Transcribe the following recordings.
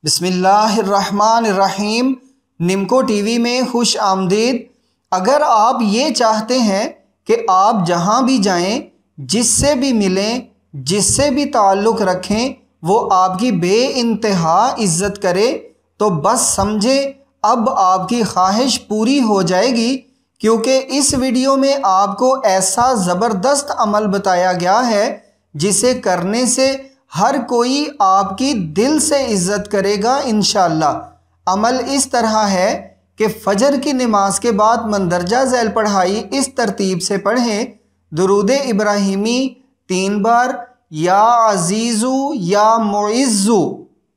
بسم اللہ الرحمن الرحیم۔ نمکو ٹی وی میں خوش آمدید۔ اگر آپ یہ چاہتے ہیں کہ آپ جہاں بھی جائیں، جس سے بھی ملیں، جس سے بھی تعلق رکھیں، وہ آپ کی بے انتہا عزت کرے، تو بس سمجھیں اب آپ کی خواہش پوری ہو جائے گی، کیونکہ اس ویڈیو میں آپ کو ایسا زبردست عمل بتایا گیا ہے جسے کرنے سے ہر کوئی آپ کی دل سے عزت کرے گا انشاءاللہ۔ عمل اس طرح ہے کہ فجر کی نماز کے بعد مندرجہ ذیل پڑھائی اس ترتیب سے پڑھیں: درود ابراہیمی 3 بار، یا عزیزو یا معزو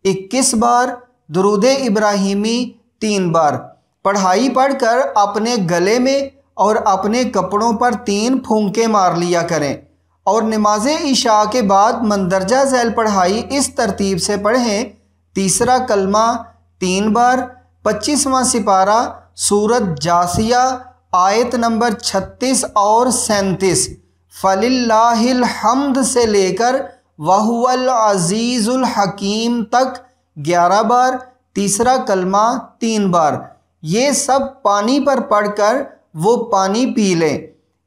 21 بار، درود ابراہیمی 3 بار۔ پڑھائی پڑھ کر اپنے گلے میں اور اپنے کپڑوں پر 3 پھونکے مار لیا کریں، اور نماز عشاء کے بعد مندرجہ ذیل پڑھائی اس ترتیب سے پڑھیں: تیسرا کلمہ 3 بار، 25واں سپارہ سورت جاسیہ آیت نمبر 36 اور 37، فَلِلَّهِ الْحَمْدِ سے لے کر وَهُوَ الْعَزِيزُ الْحَكِيمُ تک 11 بار، تیسرا کلمہ 3 بار۔ یہ سب پانی پر پڑھ کر وہ پانی پی لیں۔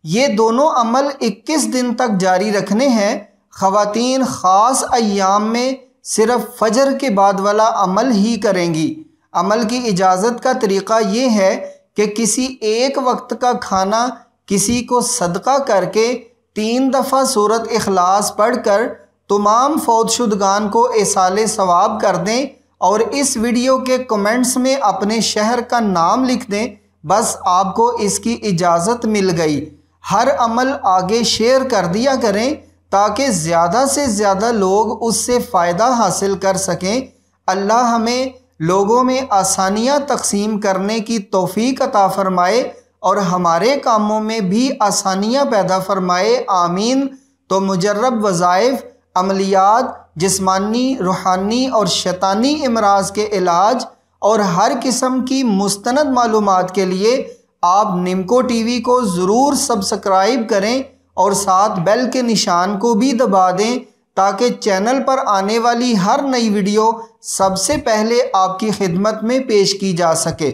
یہ دونوں عمل 21 دن تک جاری رکھنے ہیں۔ خواتین خاص ایام میں صرف فجر کے بعد والا عمل ہی کریں گی۔ عمل کی اجازت کا طریقہ یہ ہے کہ کسی ایک وقت کا کھانا کسی کو صدقہ کر کے 3 دفعہ سورت اخلاق پڑھ کر تمام فوت شدگان کو ایصال ثواب کر دیں، اور اس ویڈیو کے کمنٹس میں اپنے شہر کا نام لکھ دیں۔ بس آپ کو اس کی اجازت مل گئی۔ ہر عمل آگے شیئر کر دیا کریں تاکہ زیادہ سے زیادہ لوگ اس سے فائدہ حاصل کر سکیں۔ اللہ ہمیں لوگوں میں آسانیاں تقسیم کرنے کی توفیق عطا فرمائے اور ہمارے کاموں میں بھی آسانیاں پیدا فرمائے، آمین۔ تو مجرب وظائف، عملیات، جسمانی، روحانی اور شیطانی امراض کے علاج اور ہر قسم کی مستند معلومات کے لیے آپ نمکو ٹی وی کو ضرور سبسکرائب کریں اور ساتھ بیل کے نشان کو بھی دبا دیں تاکہ چینل پر آنے والی ہر نئی ویڈیو سب سے پہلے آپ کی خدمت میں پیش کی جا سکے۔